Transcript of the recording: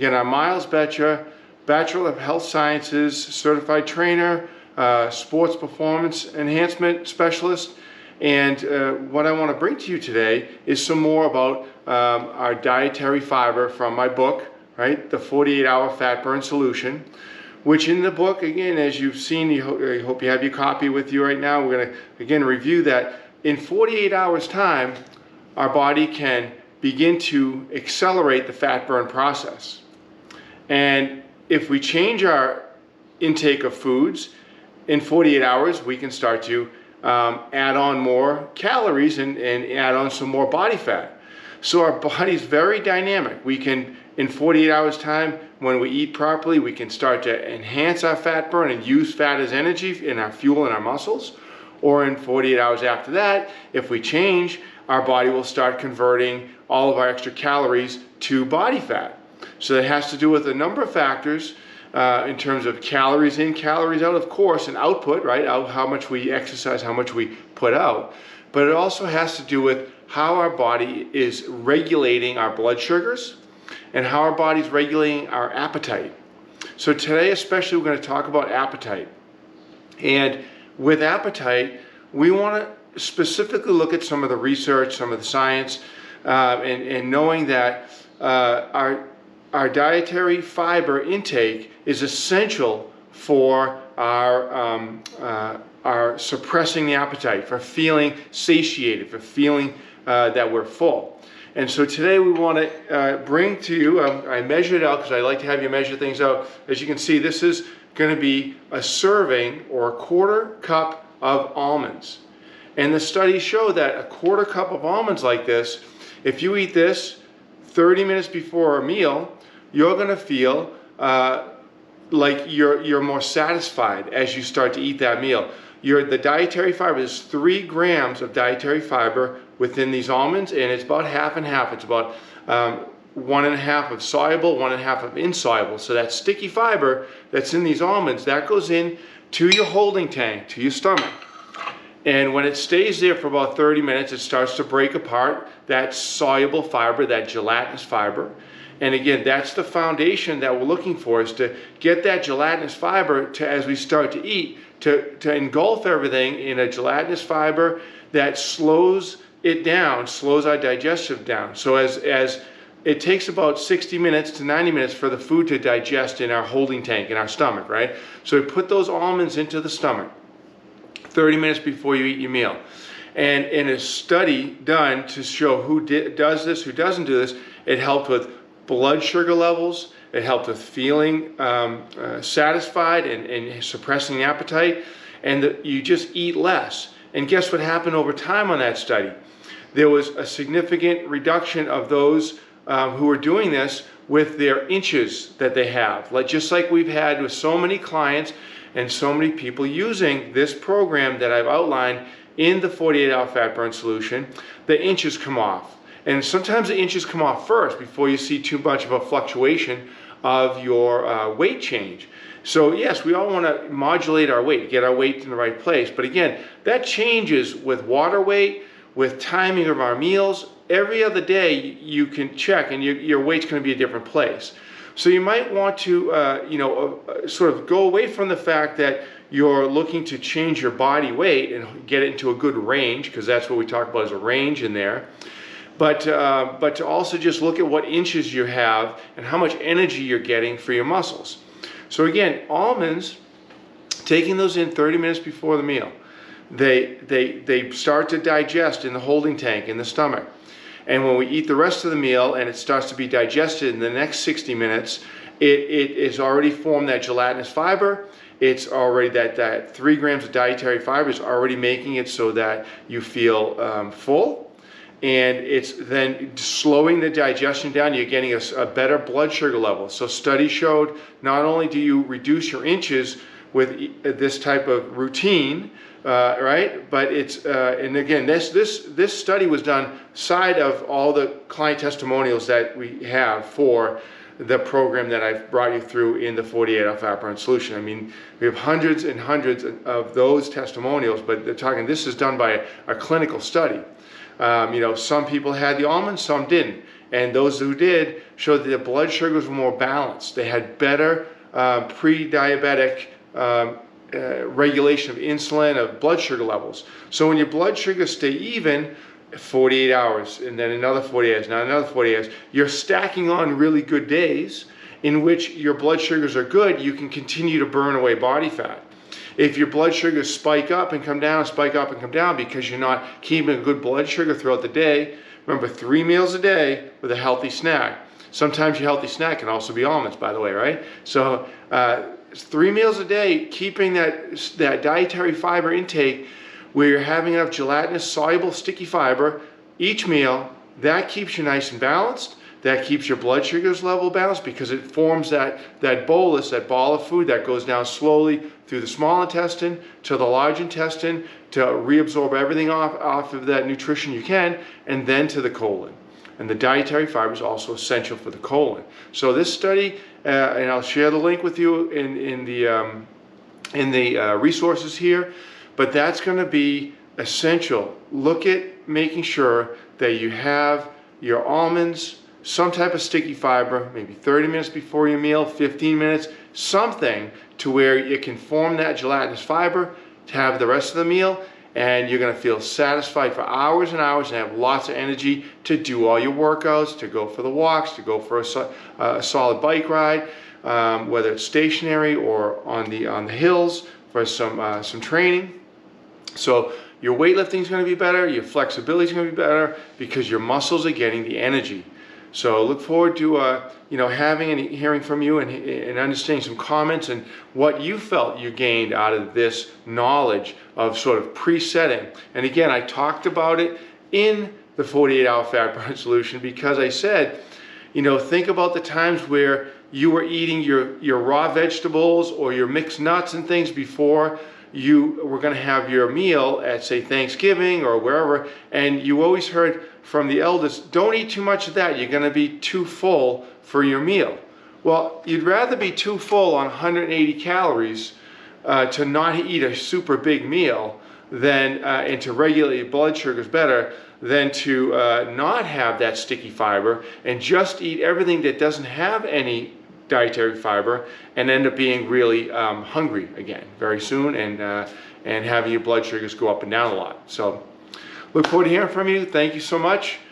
Again, I'm Miles Betcher, Bachelor of Health Sciences, Certified Trainer, Sports Performance Enhancement Specialist. And what I want to bring to you today is some more about our dietary fiber from my book, right? The 48-Hour Fat Burn Solution, which in the book, again, as you've seen, I hope you have your copy with you right now. We're going to, again, review that. In 48 hours time, our body can begin to accelerate the fat burn process. And if we change our intake of foods, in 48 hours, we can start to add on more calories and add on some more body fat. So our body's very dynamic. We can, in 48 hours time, when we eat properly, we can start to enhance our fat burn and use fat as energy in our fuel and our muscles. Or in 48 hours after that, if we change, our body will start converting all of our extra calories to body fat. So that has to do with a number of factors in terms of calories in, calories out, of course, and output, right? How much we exercise, how much we put out. But it also has to do with how our body is regulating our blood sugars and how our body's regulating our appetite. So today especially we're going to talk about appetite. And with appetite, we want to specifically look at some of the research, some of the science, and knowing that our dietary fiber intake is essential for our suppressing the appetite, for feeling satiated, for feeling that we're full. And so today we want to bring to you, I measured it out because I like to have you measure things out. As you can see, this is going to be a serving or a quarter cup of almonds. And the studies show that a quarter cup of almonds like this, if you eat this 30 minutes before a meal, you're going to feel like you're more satisfied as you start to eat that meal. The dietary fiber is 3 grams of dietary fiber within these almonds, and it's about half and half. It's about 1.5 of soluble, 1.5 of insoluble. So that sticky fiber that's in these almonds, that goes in to your holding tank, to your stomach. And when it stays there for about 30 minutes, it starts to break apart that soluble fiber, that gelatinous fiber. And again, that's the foundation that we're looking for, is to get that gelatinous fiber to, as we start to eat, to engulf everything in a gelatinous fiber that slows it down, slows our digestive down. So as it takes about 60 minutes to 90 minutes for the food to digest in our holding tank, in our stomach, right? So we put those almonds into the stomach 30 minutes before you eat your meal. And in a study done to show who does this, who doesn't do this, it helped with blood sugar levels, it helped with feeling satisfied and suppressing the appetite, and you just eat less. And guess what happened over time on that study? There was a significant reduction of those who are doing this with their inches that they have. Just like we've had with so many clients and so many people using this program that I've outlined in the 48-Hour Fat Burn Solution, the inches come off. And sometimes the inches come off first before you see too much of a fluctuation of your weight change. So yes, we all want to modulate our weight, get our weight in the right place. But again, that changes with water weight, with timing of our meals. Every other day you can check and your weight's going to be a different place. So you might want to sort of go away from the fact that you're looking to change your body weight and get it into a good range, because that's what we talk about, is a range in there. But to also just look at what inches you have and how much energy you're getting for your muscles. So again, almonds, taking those in 30 minutes before the meal, they start to digest in the holding tank, in the stomach. And when we eat the rest of the meal and it starts to be digested in the next 60 minutes, it is already formed that gelatinous fiber. It's already that 3 grams of dietary fiber is already making it so that you feel full. And it's then slowing the digestion down. You're getting a better blood sugar level. So studies showed not only do you reduce your inches with this type of routine, right? But it's and again, this study was done side of all the client testimonials that we have for the program that I've brought you through in the 48-Hour Fat Burn Solution. I mean, we have hundreds and hundreds of those testimonials, but they're talking, this is done by a clinical study. Some people had the almonds, some didn't. And those who did showed that their blood sugars were more balanced. They had better pre-diabetic regulation of insulin, of blood sugar levels. So when your blood sugars stay even, 48 hours, and then another 48 hours, now another 48 hours, you're stacking on really good days in which your blood sugars are good. You can continue to burn away body fat. If your blood sugars spike up and come down, spike up and come down because you're not keeping a good blood sugar throughout the day, remember 3 meals a day with a healthy snack. Sometimes your healthy snack can also be almonds, by the way, right? So 3 meals a day, keeping that dietary fiber intake where you're having enough gelatinous, soluble, sticky fiber each meal, that keeps you nice and balanced. That keeps your blood sugars level balanced because it forms that bolus, that ball of food that goes down slowly through the small intestine to the large intestine to reabsorb everything off of that nutrition you can, and then to the colon. And the dietary fiber is also essential for the colon. So this study, and I'll share the link with you in the resources here, but that's going to be essential. Look at making sure that you have your almonds, some type of sticky fiber, maybe 30 minutes before your meal, 15 minutes, something to where it can form that gelatinous fiber to have the rest of the meal, and you're going to feel satisfied for hours and hours and have lots of energy to do all your workouts, to go for the walks, to go for a solid bike ride, whether it's stationary or on the hills for some training. So your weightlifting is going to be better, your flexibility is going to be better because your muscles are getting the energy. So look forward to having and hearing from you and understanding some comments and what you felt you gained out of this knowledge of sort of presetting. And again, I talked about it in the 48-hour fat burn solution because I said, think about the times where you were eating your raw vegetables or your mixed nuts and things before you were going to have your meal at, say, Thanksgiving or wherever, and you always heard from the elders, don't eat too much of that, you're going to be too full for your meal. Well, you'd rather be too full on 180 calories to not eat a super big meal than and to regulate your blood sugars better than to not have that sticky fiber and just eat everything that doesn't have any dietary fiber and end up being really hungry again very soon and having your blood sugars go up and down a lot. So look forward to hearing from you. Thank you so much.